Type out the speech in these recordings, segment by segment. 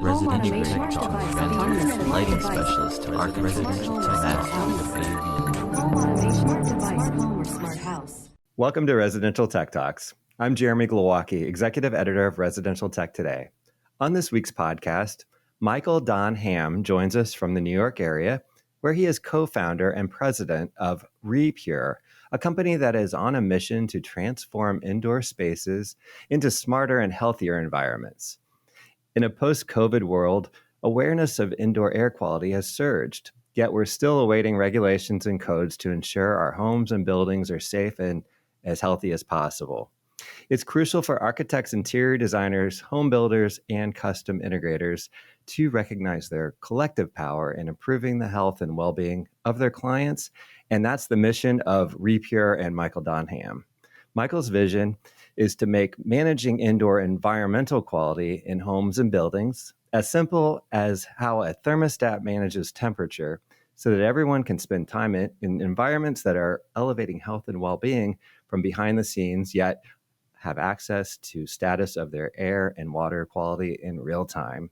residential tech talk, vendor, lighting specialist, arc residential tech, Welcome to Residential Tech Talks. I'm Jeremy Glowacki, Executive Editor of Residential Tech Today. On this week's podcast, Michael Don Ham joins us from the New York area, where he is co-founder and president of RePure, a company that is on a mission to transform indoor spaces into smarter and healthier environments. In a post-COVID world, awareness of indoor air quality has surged, yet we're still awaiting regulations and codes to ensure our homes and buildings are safe and as healthy as possible. It's crucial for architects, interior designers, home builders, and custom integrators to recognize their collective power in improving the health and well-being of their clients, and that's the mission of RePure and Michael Don Ham. Michael's vision is to make managing indoor environmental quality in homes and buildings as simple as how a thermostat manages temperature so that everyone can spend time in environments that are elevating health and well-being from behind the scenes, yet have access to status of their air and water quality in real time.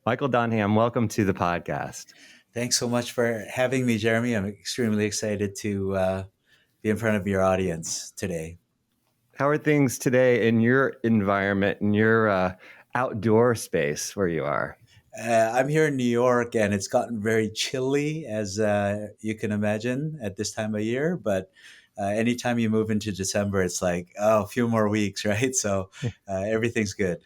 Michael Don Ham, welcome to the podcast. Thanks so much for having me, Jeremy. I'm extremely excited to be in front of your audience today. How are things today in your environment, in your outdoor space where you are? I'm here in New York, and it's gotten very chilly, as you can imagine, at this time of year. But anytime you move into December, it's like, a few more weeks, right? So everything's good.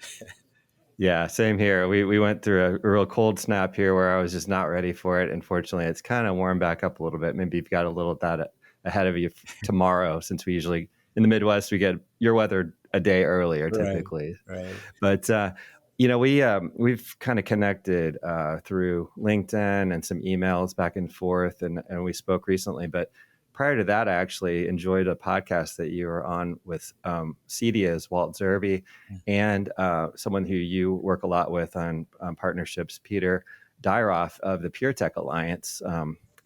Yeah, same here. We went through a real cold snap here where I was just not ready for it. Unfortunately, it's kind of warmed back up a little bit. Maybe you've got a little that ahead of you tomorrow, since we usually, in the Midwest, we get your weather a day earlier typically. Right. But we've kind of connected through LinkedIn and some emails back and forth, and we spoke recently. But prior to that, I actually enjoyed a podcast that you were on with CEDIA's Walt Zerbe and someone who you work a lot with on partnerships, Peter Dyroff of the Pure Tech Alliance,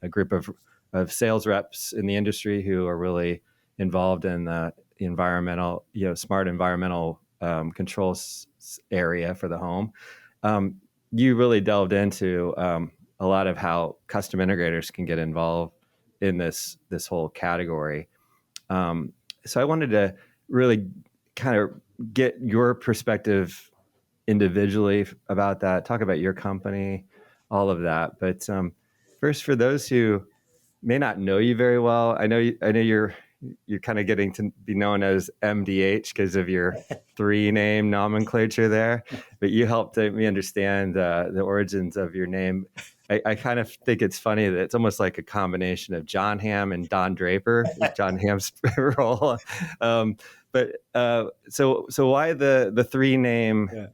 a group of sales reps in the industry who are really involved in the environmental, smart environmental controls area for the home. You really delved into a lot of how custom integrators can get involved in this whole category. So I wanted to really kind of get your perspective individually about that, talk about your company, all of that. But first, for those who may not know you very well, I know you're kind of getting to be known as MDH because of your three-name nomenclature there, but you helped me understand the origins of your name. I kind of think it's funny that it's almost like a combination of John Hamm and Don Draper, John Hamm's role. So why the three-name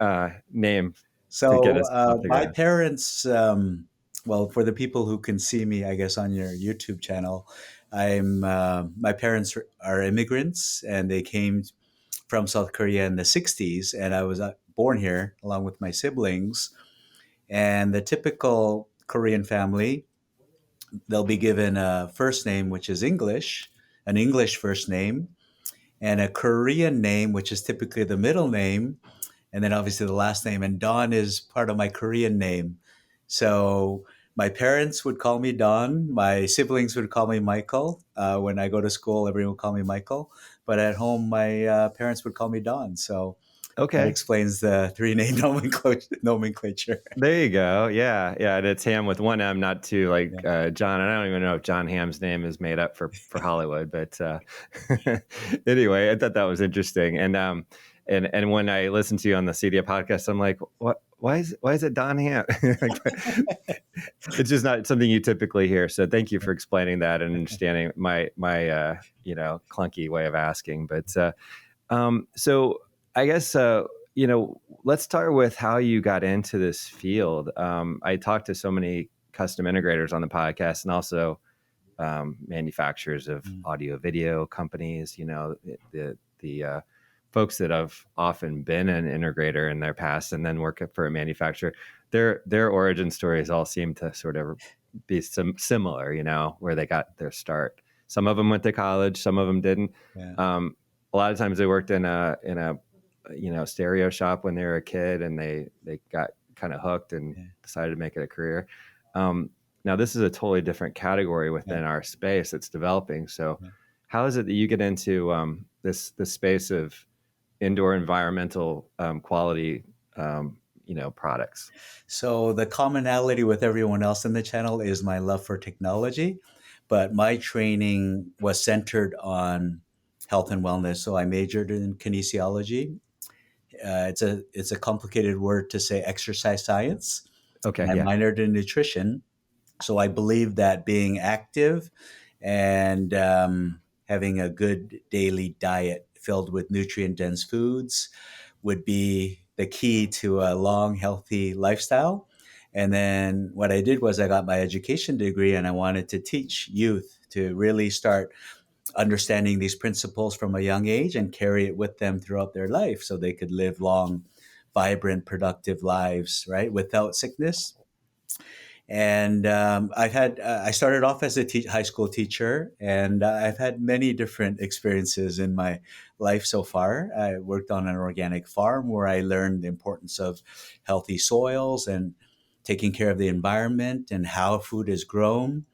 name? So my parents, well, for the people who can see me, I guess, on your YouTube channel, my parents are immigrants, and they came from South Korea in the 60s, and I was born here along with my siblings. And the typical Korean family, they'll be given a first name, which is English, an English first name, and a Korean name, which is typically the middle name, and then obviously the last name. And Don is part of my Korean name. So my parents would call me Don. My siblings would call me Michael. When I go to school, everyone would call me Michael. But at home, my parents would call me Don. So that explains the three-name nomenclature. There you go. Yeah. And it's Ham with one M, not two, like John. I don't even know if John Ham's name is made up for Hollywood. But anyway, I thought that was interesting. And when I listened to you on the CEDIA podcast, I'm like, what? Why is it Don Ham? It's just not something you typically hear. So thank you for explaining that and understanding my clunky way of asking. But so I guess let's start with how you got into this field. I talked to so many custom integrators on the podcast, and also manufacturers of audio video companies. The folks that have often been an integrator in their past and then work for a manufacturer, their origin stories all seem to sort of be similar, where they got their start. Some of them went to college, some of them didn't. Yeah. A lot of times they worked in a stereo shop when they were a kid, and they got kind of hooked and decided to make it a career. Now, this is a totally different category within our space that's developing. So, how is it that you get into this space of indoor environmental quality, products? So the commonality with everyone else in the channel is my love for technology, but my training was centered on health and wellness. So I majored in kinesiology. It's a complicated word to say exercise science. Okay, I yeah. minored in nutrition. So I believe that being active and having a good daily diet filled with nutrient dense foods would be the key to a long, healthy lifestyle. And then what I did was I got my education degree and I wanted to teach youth to really start understanding these principles from a young age and carry it with them throughout their life so they could live long, vibrant, productive lives, right, without sickness. And I started off as a high school teacher, and I've had many different experiences in my life so far. I worked on an organic farm where I learned the importance of healthy soils and taking care of the environment and how food is grown.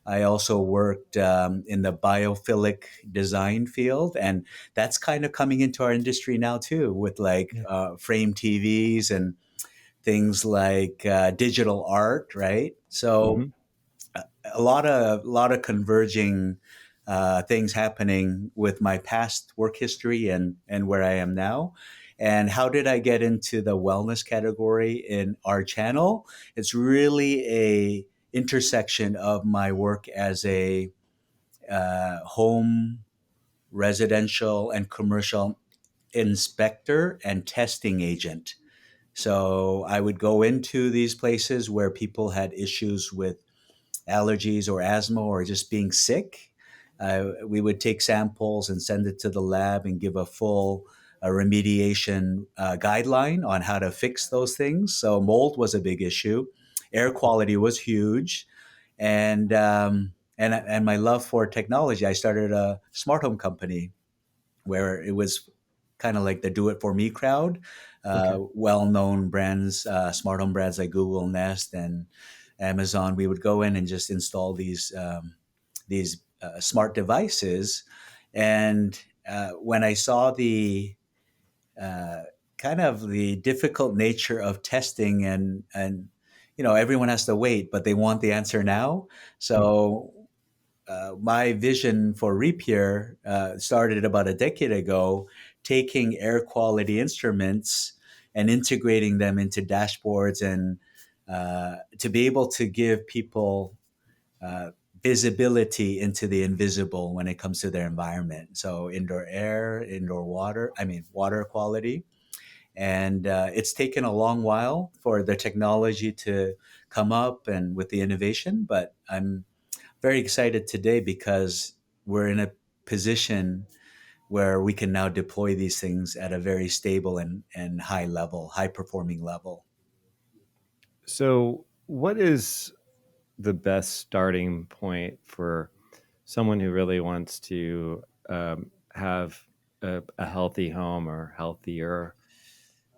I also worked in the biophilic design field, and that's kind of coming into our industry now too, with like frame TVs and things like digital art, right? So Mm-hmm. a lot of converging things happening with my past work history and where I am now. And how did I get into the wellness category in our channel? It's really a intersection of my work as a home, residential, and commercial inspector and testing agent. So I would go into these places where people had issues with allergies or asthma or just being sick. We would take samples and send it to the lab and give a full remediation guideline on how to fix those things. So mold was a big issue. Air quality was huge. And my love for technology, I started a smart home company where it was kind of like the do it for me crowd. Okay. Well-known brands, smart home brands like Google Nest and Amazon. We would go in and just install these smart devices. And when I saw the uh, kind of the difficult nature of testing and everyone has to wait, but they want the answer now. So my vision for RePure started about a decade ago, taking air quality instruments and integrating them into dashboards and to be able to give people uh, visibility into the invisible when it comes to their environment. So indoor air, indoor water, water quality. And it's taken a long while for the technology to come up and with the innovation, but I'm very excited today because we're in a position where we can now deploy these things at a very stable and high level, high performing level. So, what is the best starting point for someone who really wants to have a healthy home or healthier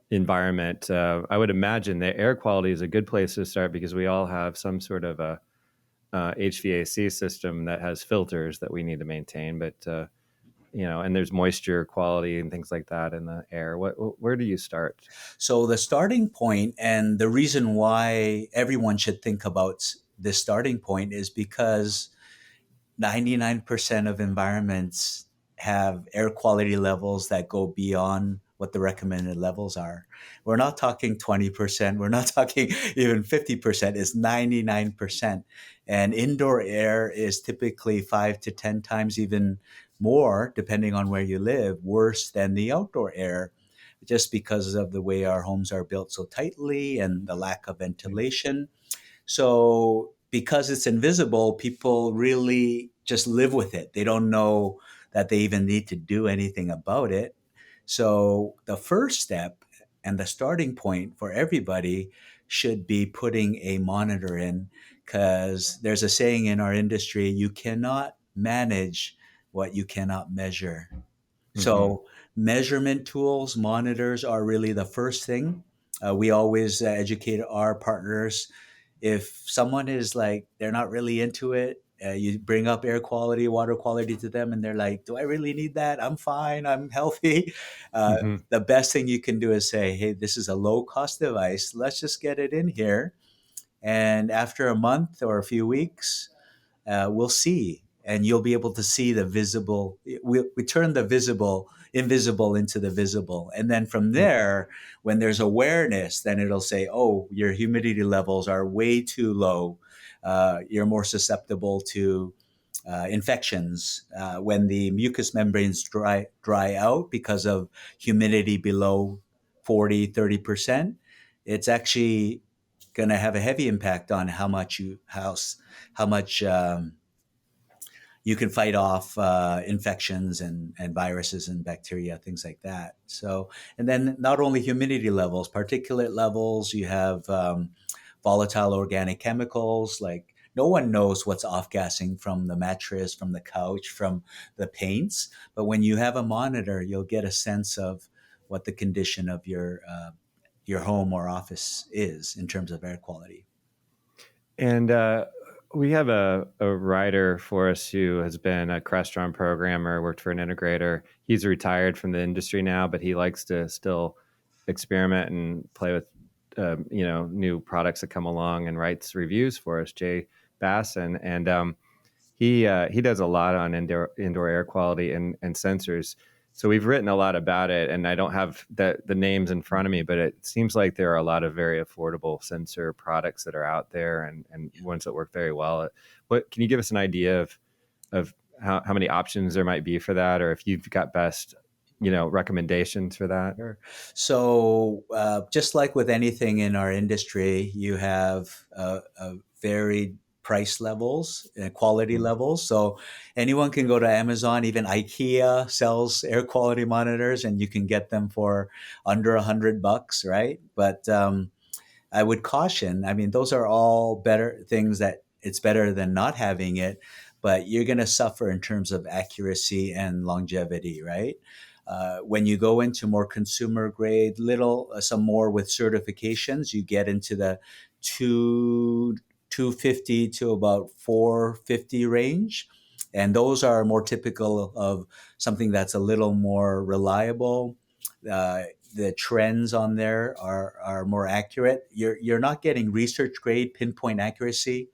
environment? I would imagine that air quality is a good place to start because we all have some sort of a HVAC system that has filters that we need to maintain. But and there's moisture quality and things like that in the air. Where do you start? So the starting point and the reason why everyone should think about this starting point is because 99% of environments have air quality levels that go beyond what the recommended levels are. We're not talking 20%, we're not talking even 50%, it's 99%. And indoor air is typically 5 to 10 times even more, depending on where you live, worse than the outdoor air, just because of the way our homes are built so tightly and the lack of ventilation. So because it's invisible, people really just live with it. They don't know that they even need to do anything about it. So the first step and the starting point for everybody should be putting a monitor in, because there's a saying in our industry, you cannot manage what you cannot measure. Mm-hmm. So measurement tools, monitors are really the first thing. We always educate our partners. If someone is like, they're not really into it, you bring up air quality, water quality to them, and they're like, do I really need that? I'm fine. I'm healthy. The best thing you can do is say, hey, this is a low cost device. Let's just get it in here. And after a month or a few weeks, we'll see, and you'll be able to see the visible. We turn the invisible into the visible, and then from there, when there's awareness, then it'll say, "Oh, your humidity levels are way too low. You're more susceptible to infections when the mucous membranes dry out because of humidity below 40-30%. It's actually going to have a heavy impact on how much you can fight off infections and viruses and bacteria, things like that. So, and then not only humidity levels, particulate levels, you have volatile organic chemicals. Like, no one knows what's off gassing from the mattress, from the couch, from the paints. But when you have a monitor, you'll get a sense of what the condition of your home or office is in terms of air quality. And we have a writer for us who has been a Crestron programmer, worked for an integrator. He's retired from the industry now, but he likes to still experiment and play with new products that come along, and writes reviews for us, Jay Basson. And he does a lot on indoor air quality and sensors. So we've written a lot about it, and I don't have the names in front of me, but it seems like there are a lot of very affordable sensor products that are out there, and ones that work very well. What can you give us an idea of how many options there might be for that, or if you've got best recommendations for that? Sure. So, just like with anything in our industry, you have varied price levels and quality levels. So, anyone can go to Amazon. Even IKEA sells air quality monitors, and you can get them for under $100, right? But I would caution. I mean, those are all better things that it's better than not having it, but you're going to suffer in terms of accuracy and longevity, right? When you go into more consumer grade, some more with certifications, you get into the 250 to about 450 range. And those are more typical of something that's a little more reliable. The trends on there are more accurate. You're not getting research grade pinpoint accuracy,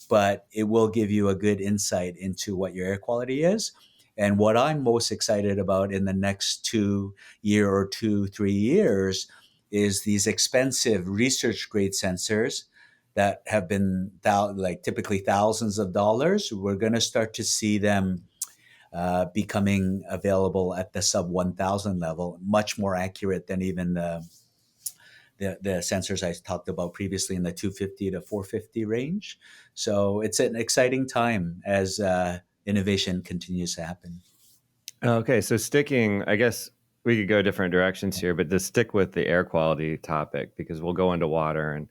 but it will give you a good insight into what your air quality is. And what I'm most excited about in the next 2 year or 2-3 years is these expensive research grade sensors that have been like typically thousands of dollars. We're going to start to see them becoming available at the sub 1,000 level, much more accurate than even the sensors I talked about previously in the 250 to 450 range. So it's an exciting time as innovation continues to happen. Okay, so I guess we could go different directions here, but to stick with the air quality topic, because we'll go into water and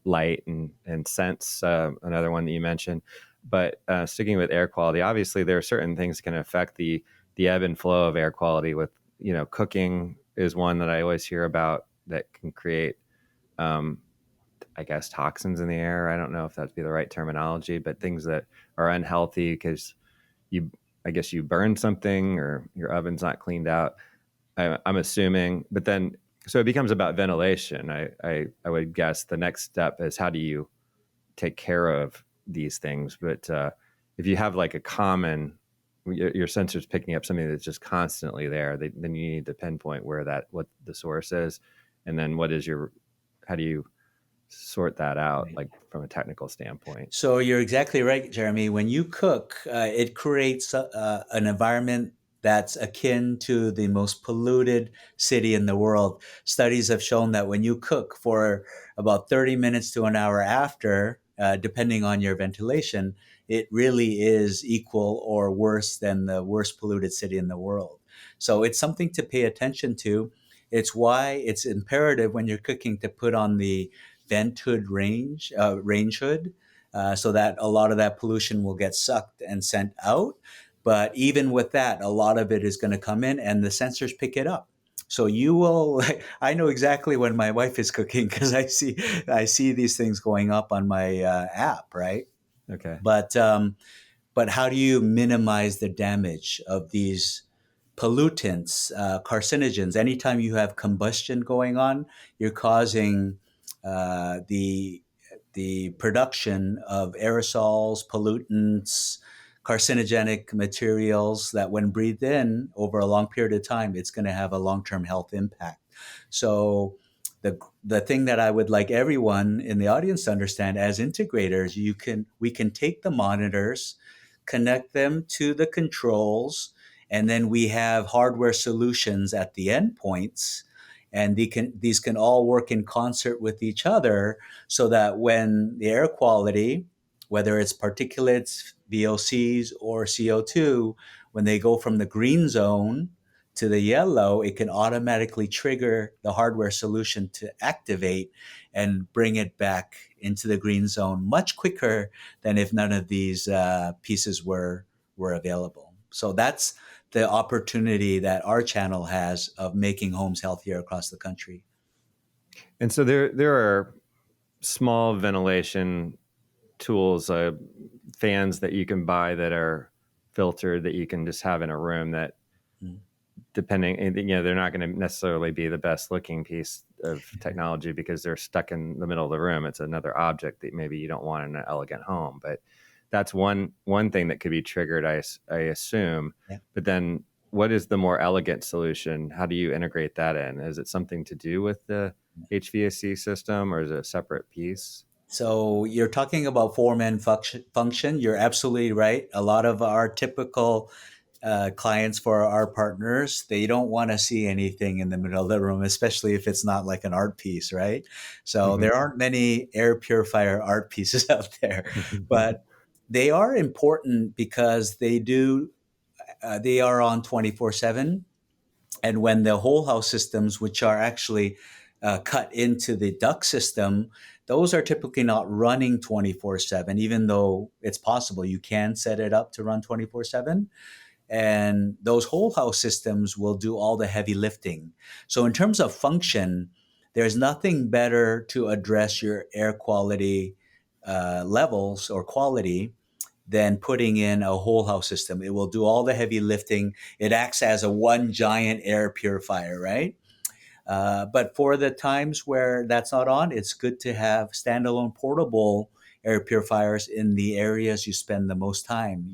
light and sense, another one that you mentioned. But sticking with air quality, obviously there are certain things that can affect the ebb and flow of air quality. With cooking is one that I always hear about that can create, I guess, toxins in the air. I don't know if that'd be the right terminology, but things that are unhealthy because I guess you burn something or your oven's not cleaned out. I'm assuming, but then so it becomes about ventilation. I would guess the next step is how do you take care of these things? But if you have like a common, your sensor's picking up something that's just constantly there, then you need to pinpoint what the source is, and then how do you sort that out, like from a technical standpoint? So you're exactly right, Jeremy. When you cook, it creates an environment that's akin to the most polluted city in the world. Studies have shown that when you cook for about 30 minutes to an hour after, depending on your ventilation, it really is equal or worse than the worst polluted city in the world. So it's something to pay attention to. It's why it's imperative when you're cooking to put on the vent hood range hood, so that a lot of that pollution will get sucked and sent out. But even with that, a lot of it is going to come in, and the sensors pick it up. So you will, I know exactly when my wife is cooking because I see these things going up on my app, right? Okay. But how do you minimize the damage of these pollutants, carcinogens? Anytime you have combustion going on, you're causing the production of aerosols, pollutants, carcinogenic materials that, when breathed in over a long period of time, it's going to have a long-term health impact. So the thing that I would like everyone in the audience to understand, as integrators, we can take the monitors, connect them to the controls, and then we have hardware solutions at the endpoints, and these can all work in concert with each other, so that when the air quality, whether it's particulates, VOCs, or CO2, when they go from the green zone to the yellow, it can automatically trigger the hardware solution to activate and bring it back into the green zone much quicker than if none of these pieces were available. So that's the opportunity that our channel has of making homes healthier across the country. And so there are small ventilation tools, fans that you can buy that are filtered that you can just have in a room that, depending, they're not going to necessarily be the best looking piece of technology because they're stuck in the middle of the room. It's another object that maybe you don't want in an elegant home, but that's one thing that could be triggered, I assume. Yeah. But then what is the more elegant solution? How do you integrate that in? Is it something to do with the HVAC system, or is it a separate piece? So you're talking about form and function. You're absolutely right. A lot of our typical clients, for our partners, they don't want to see anything in the middle of the room, especially if it's not like an art piece, right? So Mm-hmm. there aren't many air purifier art pieces out there, but they are important because they are on 24/7. And when the whole house systems, which are actually cut into the duct system, those are typically not running 24/7, even though it's possible you can set it up to run 24/7. And those whole house systems will do all the heavy lifting. So in terms of function, there's nothing better to address your air quality levels or quality than putting in a whole house system. It will do all the heavy lifting. It acts as a one giant air purifier, right? But for the times where that's not on, it's good to have standalone portable air purifiers in the areas you spend the most time,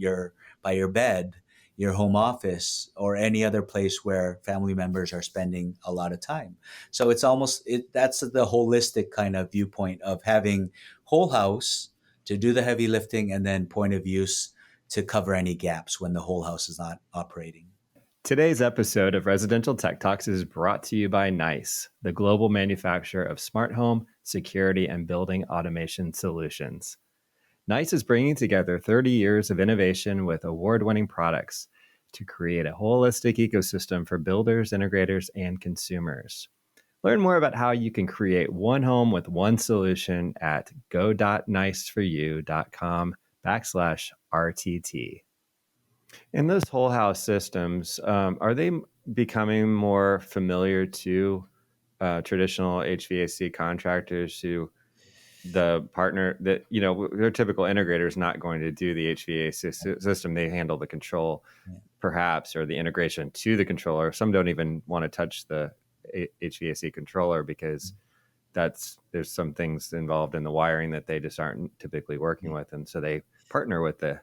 by your bed, your home office, or any other place where family members are spending a lot of time. So that's the holistic kind of viewpoint of having whole house to do the heavy lifting, and then point of use to cover any gaps when the whole house is not operating. Today's episode of Residential Tech Talks is brought to you by NICE, the global manufacturer of smart home, security, and building automation solutions. NICE is bringing together 30 years of innovation with award-winning products to create a holistic ecosystem for builders, integrators, and consumers. Learn more about how you can create one home with one solution at go.niceforyou.com/RTT. And those whole house systems, are they becoming more familiar to traditional HVAC contractors who the partner that, their typical integrator is not going to do the HVAC system. They handle the control, perhaps, or the integration to the controller. Some don't even want to touch the HVAC controller because there's some things involved in the wiring that they just aren't typically working with. And so they partner with the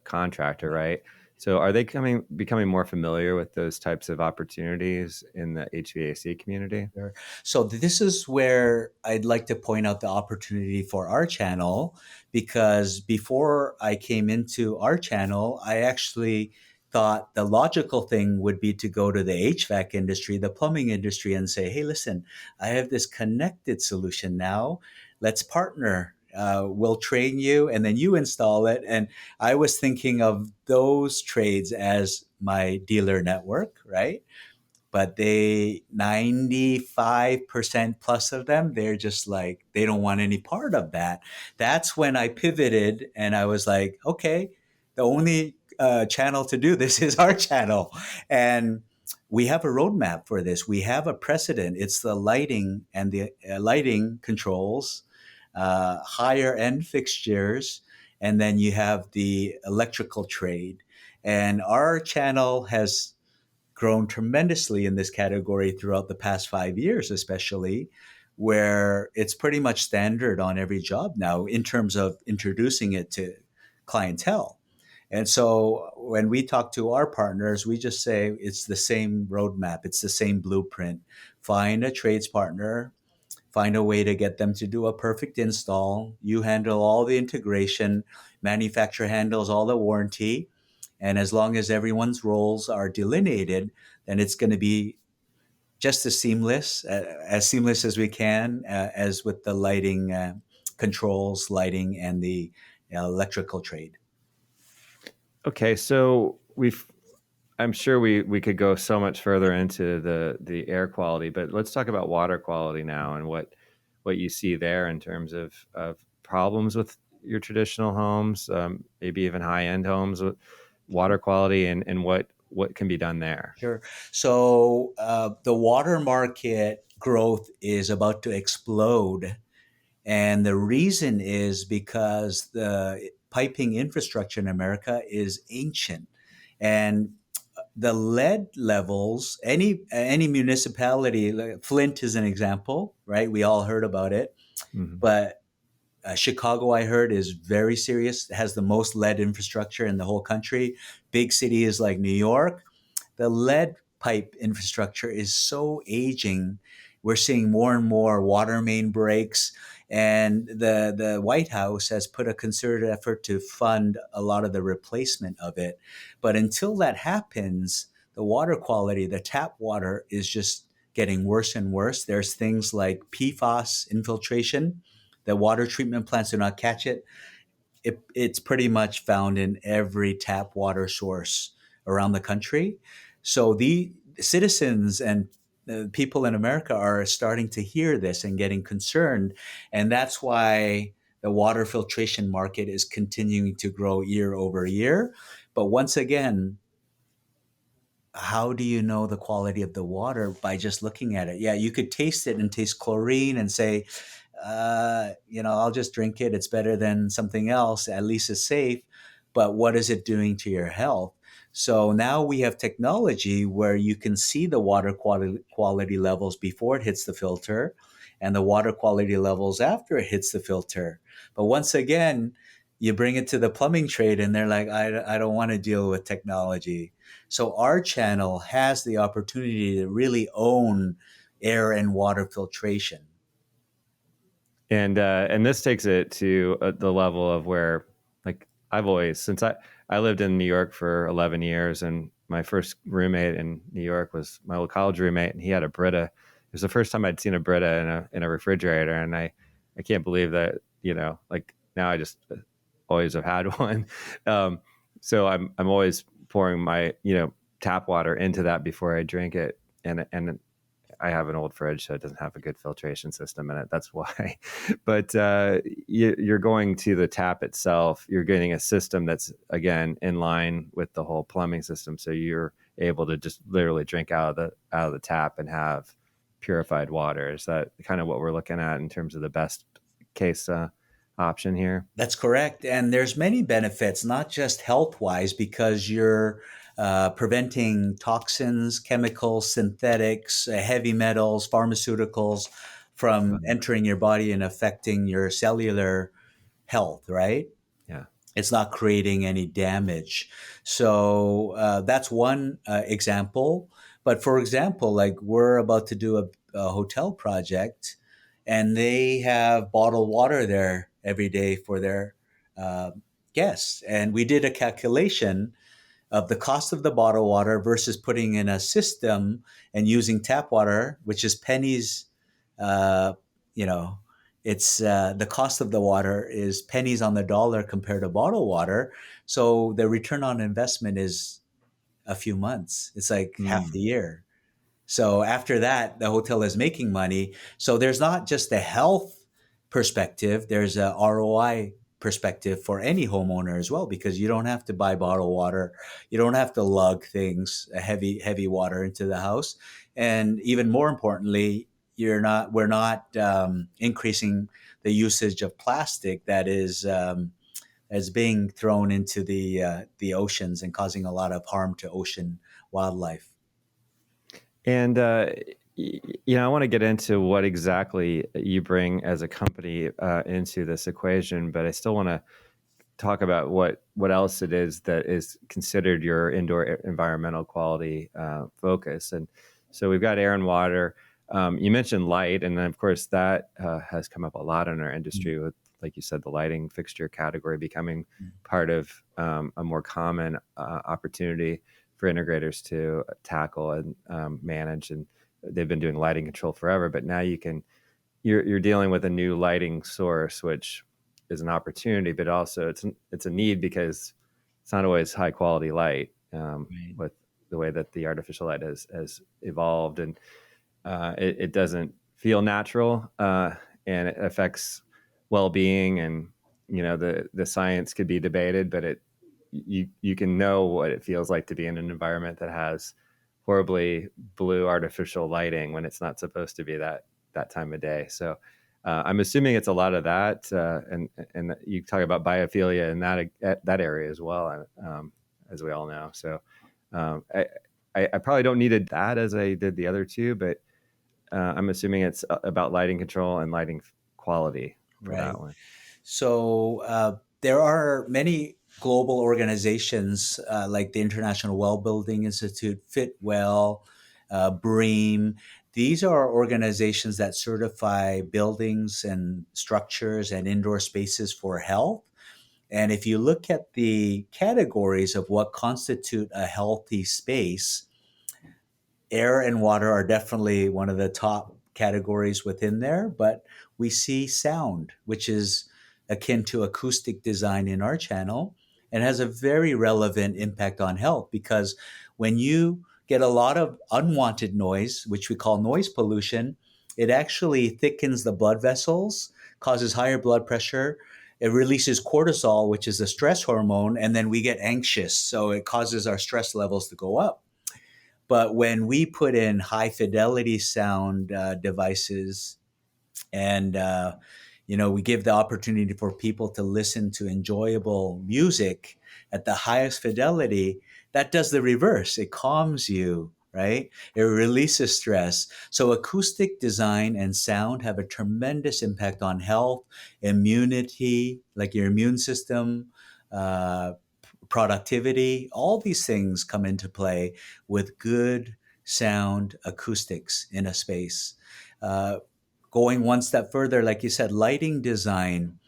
contractor, right? So are they becoming more familiar with those types of opportunities in the HVAC community? Sure. So this is where I'd like to point out the opportunity for our channel, because before I came into our channel, I actually thought the logical thing would be to go to the HVAC industry, the plumbing industry, and say, hey, listen, I have this connected solution now. Let's partner. We'll train you and then you install it. And I was thinking of those trades as my dealer network, right? But 95% plus of them, they're just like, they don't want any part of that. That's when I pivoted and I was like, okay, the only channel to do this is our channel. And we have a roadmap for this. We have a precedent. It's the lighting and the lighting controls, higher end fixtures, and then you have the electrical trade. And our channel has grown tremendously in this category throughout the past 5 years, especially, where it's pretty much standard on every job now in terms of introducing it to clientele. And so when we talk to our partners, we just say it's the same roadmap, it's the same blueprint. Find a trades partner, find a way to get them to do a perfect install. You handle all the integration, manufacturer handles all the warranty. And as long as everyone's roles are delineated, then it's going to be just as seamless as we can, as with the lighting controls, lighting, and the electrical trade. Okay, so I'm sure we could go so much further into the air quality, but let's talk about water quality now and what you see there in terms of problems with your traditional homes, maybe even high end homes with water quality, and what can be done there. Sure. So the water market growth is about to explode. And the reason is because the piping infrastructure in America is ancient. And the lead levels, any municipality, like Flint is an example, right? We all heard about it. Mm-hmm. But Chicago, I heard, is very serious. It has the most lead infrastructure in the whole country. Big cities like New York, the lead pipe infrastructure is so aging. We're seeing more and more water main breaks, and the White House has put a concerted effort to fund a lot of the replacement of it. But until that happens, the water quality, the tap water, is just getting worse and worse. There's things like PFAS infiltration. The water treatment plants do not catch it. It's pretty much found in every tap water source around the country. So the citizens and people in America are starting to hear this and getting concerned. And that's why the water filtration market is continuing to grow year over year. But once again, how do you know the quality of the water? By just looking at it. Yeah, you could taste it and taste chlorine and say, I'll just drink it. It's better than something else. At least it's safe. But what is it doing to your health? So now we have technology where you can see the water quality levels before it hits the filter and the water quality levels after it hits the filter. But once again, you bring it to the plumbing trade and they're like, I don't want to deal with technology. So our channel has the opportunity to really own air and water filtration. And this takes it to the level of where, like, I've always, since I lived in New York for 11 years, and my first roommate in New York was my old college roommate, and he had a Brita. It was the first time I'd seen a Brita in a refrigerator, and I can't believe that, like, now I just always have had one. So I'm always pouring my tap water into that before I drink it, and I have an old fridge, so it doesn't have a good filtration system in it. That's why. But you're going to the tap itself. You're getting a system that's, again, in line with the whole plumbing system. So you're able to just literally drink out of the tap and have purified water. Is that kind of what we're looking at in terms of the best case option here? That's correct. And there's many benefits, not just health-wise, because you're preventing toxins, chemicals, synthetics, heavy metals, pharmaceuticals from entering your body and affecting your cellular health, right? Yeah. It's not creating any damage. So that's one example. But for example, like we're about to do a hotel project, and they have bottled water there every day for their guests. And we did a calculation of the cost of the bottled water versus putting in a system and using tap water, which is pennies. Uh, you know, it's the cost of the water is pennies on the dollar compared to bottled water. So the return on investment is a few months. It's like half the year. So after that, the hotel is making money. So there's not just a health perspective, there's a ROI perspective for any homeowner as well, because you don't have to buy bottled water, you don't have to lug things, heavy water into the house, and even more importantly, we're not increasing the usage of plastic that is being thrown into the oceans and causing a lot of harm to ocean wildlife. And I want to get into what exactly you bring as a company into this equation, but I still want to talk about what else it is that is considered your indoor environmental quality focus. And so we've got air and water. You mentioned light, and then of course that has come up a lot in our industry with, like you said, the lighting fixture category becoming part of a more common opportunity for integrators to tackle and manage. And they've been doing lighting control forever, but now you're dealing with a new lighting source, which is an opportunity, but also it's a need because it's not always high quality light with the way that the artificial light has evolved, and it doesn't feel natural, and it affects well-being. And the science could be debated, but you can know what it feels like to be in an environment that has horribly blue artificial lighting when it's not supposed to be that time of day. So I'm assuming it's a lot of that, and you talk about biophilia in that area as well, as we all know. So I probably don't need that as I did the other two, but I'm assuming it's about lighting control and lighting quality for that one. So there are many global organizations like the International Well Building Institute, Fitwell, BREEAM. These are organizations that certify buildings and structures and indoor spaces for health. And if you look at the categories of what constitute a healthy space, air and water are definitely one of the top categories within there, but we see sound, which is akin to acoustic design in our channel and has a very relevant impact on health, because when you get a lot of unwanted noise, which we call noise pollution, it actually thickens the blood vessels, causes higher blood pressure. It releases cortisol, which is a stress hormone, and then we get anxious. So it causes our stress levels to go up. But when we put in high fidelity sound devices and we give the opportunity for people to listen to enjoyable music at the highest fidelity, that does the reverse. It calms you, right? It releases stress. So acoustic design and sound have a tremendous impact on health, immunity, like your immune system, productivity. All these things come into play with good sound acoustics in a space. Going one step further, like you said, lighting design.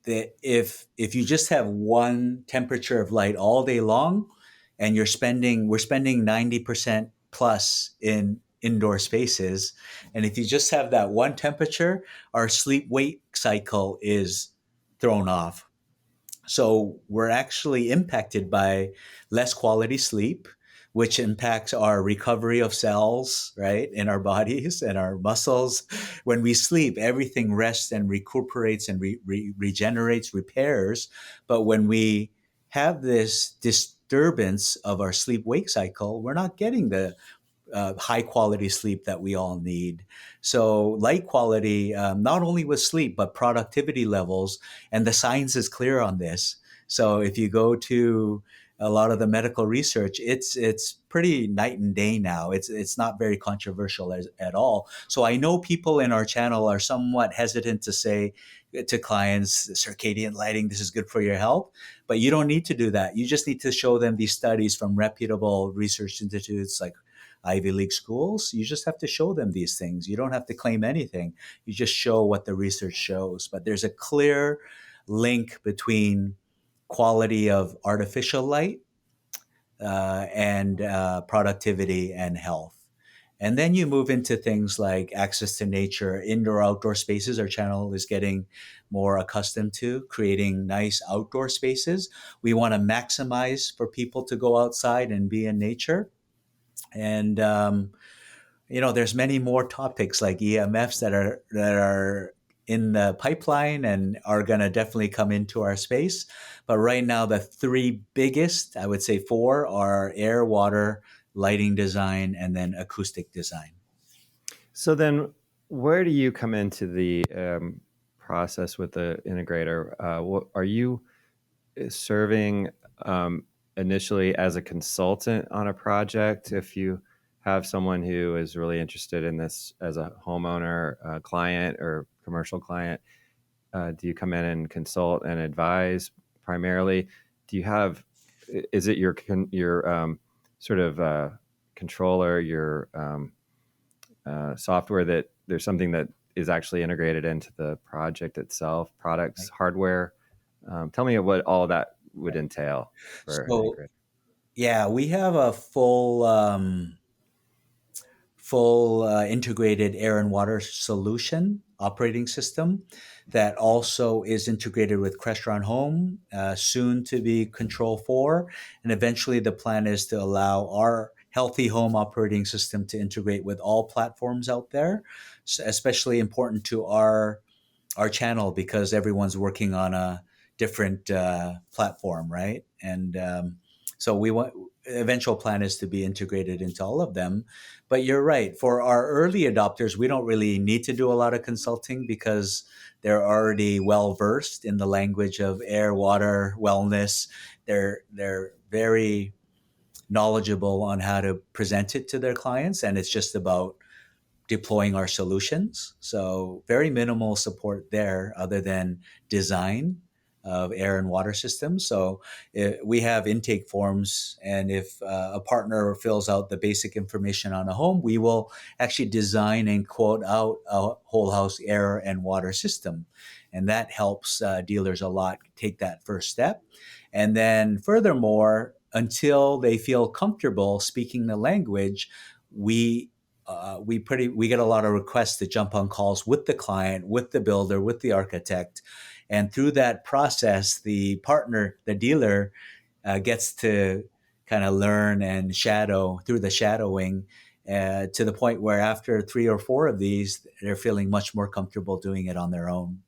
If you just have one temperature of light all day long, and we're spending 90% plus in indoor spaces, and if you just have that one temperature, our sleep wake cycle is thrown off. So we're actually impacted by less quality sleep, which impacts our recovery of cells, right, in our bodies and our muscles. When we sleep, everything rests and recuperates and regenerates, repairs. But when we have this disturbance of our sleep-wake cycle, we're not getting the high quality sleep that we all need. So light quality, not only with sleep, but productivity levels. And the science is clear on this. So if you go to a lot of the medical research, it's pretty night and day now. It's not very controversial at all. So I know people in our channel are somewhat hesitant to say to clients, circadian lighting, this is good for your health. But you don't need to do that. You just need to show them these studies from reputable research institutes like Ivy League schools. You just have to show them these things. You don't have to claim anything. You just show what the research shows. But there's a clear link between quality of artificial light and productivity and health. And then you move into things like access to nature, indoor, outdoor spaces. Our channel is getting more accustomed to creating nice outdoor spaces. We want to maximize for people to go outside and be in nature. And there's many more topics like EMFs that are in the pipeline and are going to definitely come into our space. But right now, the three biggest, I would say four, are air, water, lighting design, and then acoustic design. So then, where do you come into the process with the integrator? What are you serving initially as a consultant on a project? If you have someone who is really interested in this as a homeowner, client, or commercial client, do you come in and consult and advise primarily? Do you have? Is it your sort of controller, your software that there's something that is actually integrated into the project itself, products, hardware? Tell me what all that would entail for an So integrator. yeah, we have a full integrated air and water solution operating system that also is integrated with Crestron Home, soon to be Control 4. And eventually, the plan is to allow our healthy home operating system to integrate with all platforms out there. So especially important to our channel because everyone's working on a different platform, right? And so we want eventual plan is to be integrated into all of them. But you're right. For our early adopters, we don't really need to do a lot of consulting because they're already well versed in the language of air, water, wellness. They're very knowledgeable on how to present it to their clients, and it's just about deploying our solutions. So very minimal support there other than design of air and water systems. So we have intake forms, and if a partner fills out the basic information on a home, we will actually design and quote out a whole house air and water system. And that helps dealers a lot take that first step. And then furthermore, until they feel comfortable speaking the language, we we get a lot of requests to jump on calls with the client, with the builder, with the architect, and through that process, the partner, the dealer, gets to kind of learn and shadow through the shadowing. To the point where after three or four of these, they're feeling much more comfortable doing it on their own.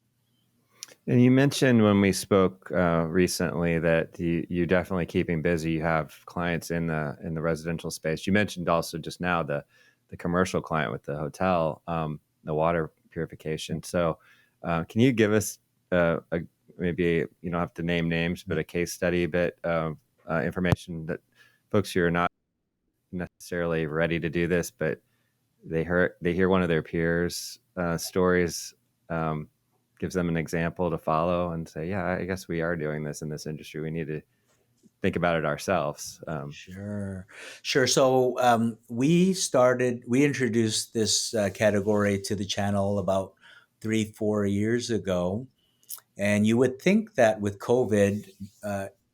And you mentioned when we spoke recently that you definitely keeping busy. You have clients in the residential space. You mentioned also just now the commercial client with the hotel, the water purification. So, can you give us maybe you don't have to name names, but a case study bit of information that folks who are not necessarily ready to do this, but they hear one of their peers' stories, gives them an example to follow, and say, "Yeah, I guess we are doing this in this industry. We need to think about it ourselves." Sure, sure. So we introduced this category to the channel about 3, 4 years ago. And you would think that with COVID,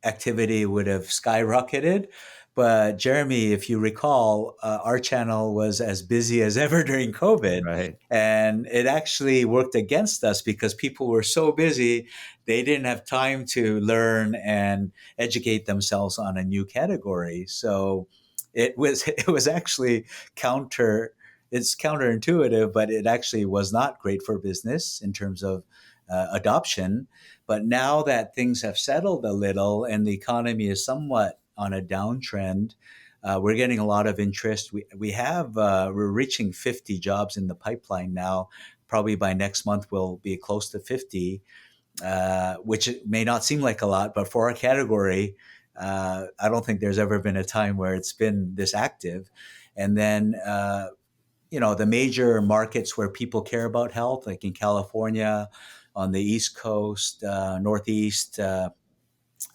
activity would have skyrocketed. But Jeremy, if you recall, our channel was as busy as ever during COVID. Right. And it actually worked against us because people were so busy, they didn't have time to learn and educate themselves on a new category. So it was actually it's counterintuitive, but it actually was not great for business in terms of adoption. But now that things have settled a little and the economy is somewhat on a downtrend, we're getting a lot of interest. We're reaching 50 jobs in the pipeline now. Probably by next month we'll be close to 50, which may not seem like a lot, but for our category, I don't think there's ever been a time where it's been this active. And then the major markets where people care about health, like in California, on the East Coast, Northeast,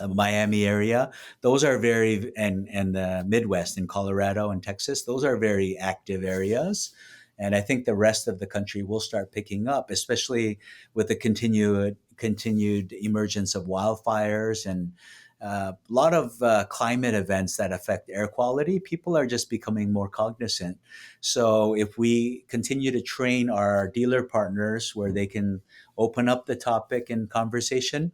Miami area, those are very, and the Midwest in Colorado and Texas, those are very active areas. And I think the rest of the country will start picking up, especially with the continued emergence of wildfires and a lot of climate events that affect air quality. People are just becoming more cognizant. So if we continue to train our dealer partners where they can open up the topic and conversation,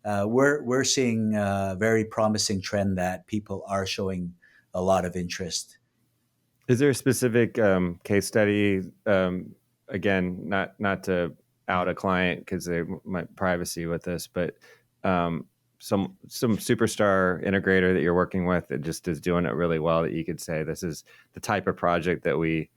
we're seeing a very promising trend that people are showing a lot of interest. Is there a specific case study? Again, not to out a client because they might privacy with this, but some superstar integrator that you're working with that just is doing it really well, that you could say this is the type of project that we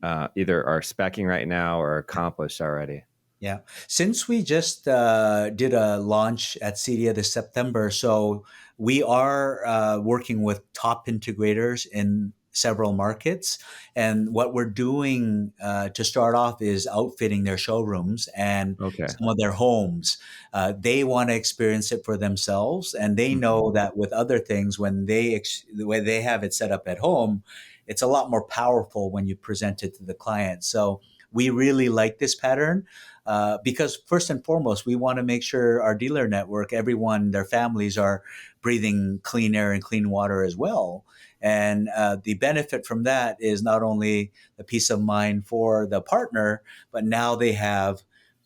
either are speccing right now or accomplished already? Yeah. Since we just did a launch at CEDIA this September, so we are working with top integrators in several markets. And what we're doing to start off is outfitting their showrooms and Okay. some of their homes. They want to experience it for themselves. And they know that with other things, when the way they have it set up at home, it's a lot more powerful when you present it to the client. So we really like this pattern. Because first and foremost, we want to make sure our dealer network, everyone, their families are breathing clean air and clean water as well. And the benefit from that is not only the peace of mind for the partner, but now they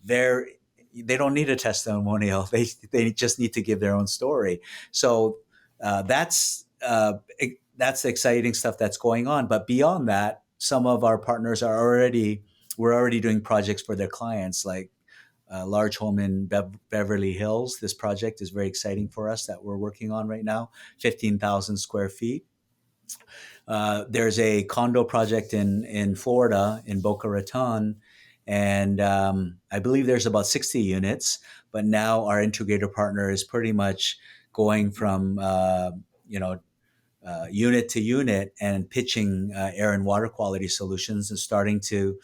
don't need a testimonial. They just need to give their own story. So that's the exciting stuff that's going on. But beyond that, some of our partners we're already doing projects for their clients, like a large home in Beverly Hills. This project is very exciting for us that we're working on right now, 15,000 square feet. There's a condo project in Florida, in Boca Raton, and I believe there's about 60 units. But now our integrator partner is pretty much going from unit to unit and pitching air and water quality solutions and starting to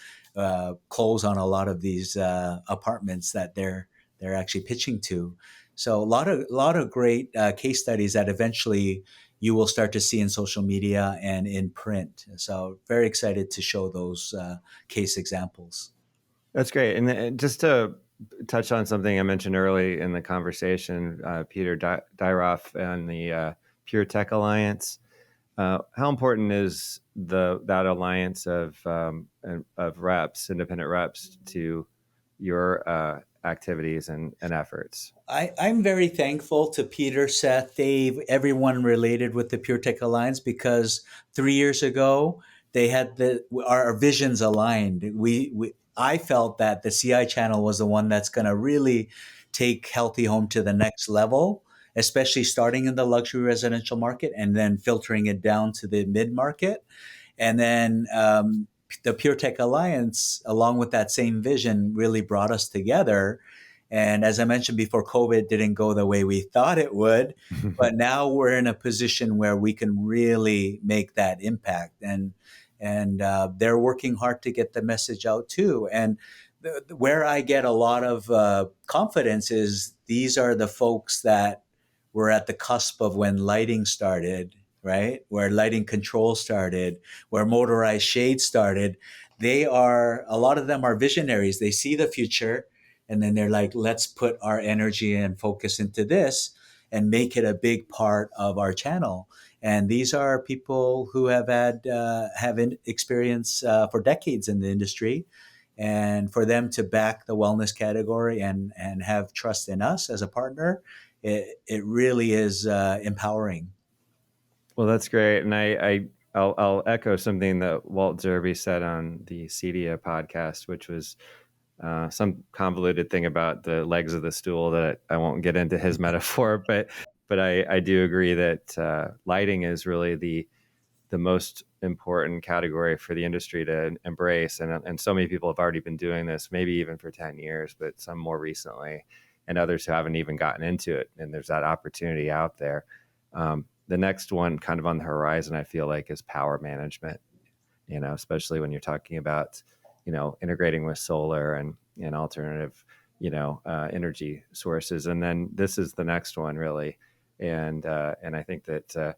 close on a lot of these apartments that they're actually pitching to. So a lot of great case studies that eventually you will start to see in social media and in print. So very excited to show those case examples. That's great. And just to touch on something I mentioned early in the conversation, Peter Dyroff and the Pure Tech Alliance. How important is that alliance of reps, independent reps, to your activities and efforts? I'm very thankful to Peter, Seth, Dave, everyone related with the Pure Tech Alliance, because 3 years ago they had our visions aligned. I felt that the CI channel was the one that's going to really take Healthy Home to the next level, especially starting in the luxury residential market and then filtering it down to the mid market. And then the Pure Tech Alliance, along with that same vision, really brought us together. And as I mentioned before, COVID didn't go the way we thought it would, but now we're in a position where we can really make that impact. And they're working hard to get the message out too. And where I get a lot of confidence is these are the folks that were at the cusp of when lighting started, right? Where lighting control started, where motorized shades started. A lot of them are visionaries. They see the future and then they're like, let's put our energy and focus into this and make it a big part of our channel. And these are people who have had experience for decades in the industry. And for them to back the wellness category and have trust in us as a partner, it really is empowering. Well, that's great. And I'll echo something that Walt Zerby said on the CEDIA podcast, which was some convoluted thing about the legs of the stool that I won't get into his metaphor, but I do agree that lighting is really the most important category for the industry to embrace. And so many people have already been doing this, maybe even for 10 years, but some more recently, and others who haven't even gotten into it. And there's that opportunity out there. The next one kind of on the horizon, I feel like, is power management, especially when you're talking about, integrating with solar and alternative, energy sources. And then this is the next one really. And I think that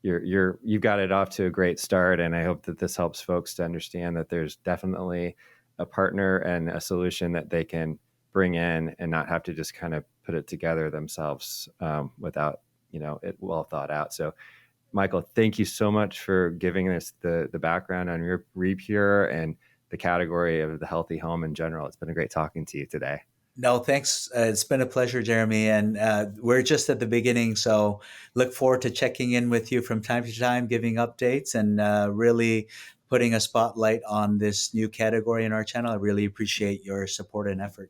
you've got it off to a great start. And I hope that this helps folks to understand that there's definitely a partner and a solution that they can bring in and not have to just kind of put it together themselves without, it well thought out. So Michael, thank you so much for giving us the background on your RePure and the category of the healthy home in general. It's been a great talking to you today. No, thanks. It's been a pleasure, Jeremy. And we're just at the beginning. So look forward to checking in with you from time to time, giving updates and really putting a spotlight on this new category in our channel. I really appreciate your support and effort.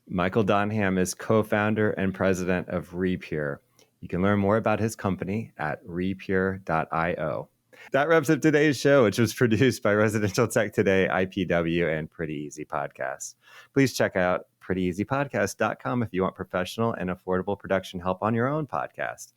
Michael Donham is co-founder and president of RePure. You can learn more about his company at repure.io. That wraps up today's show, which was produced by Residential Tech Today, IPW, and Pretty Easy Podcasts. Please check out prettyeasypodcast.com if you want professional and affordable production help on your own podcast.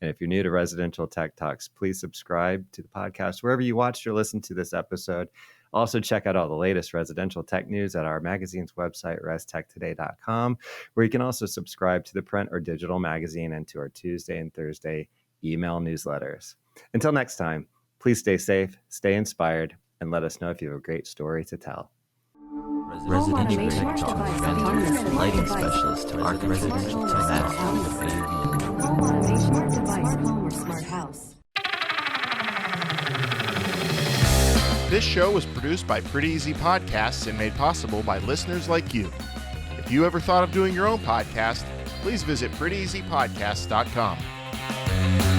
And if you're new to Residential Tech Talks, please subscribe to the podcast wherever you watched or listened to this episode. Also, check out all the latest residential tech news at our magazine's website, restechtoday.com, where you can also subscribe to the print or digital magazine and to our Tuesday and Thursday email newsletters. Until next time, please stay safe, stay inspired, and let us know if you have a great story to tell. Residential Tech Talk, autonomous lighting specialist to residential tech. Home automation, smart device, home or smart house. This show was produced by Pretty Easy Podcasts and made possible by listeners like you. If you ever thought of doing your own podcast, please visit prettyeasypodcast.com.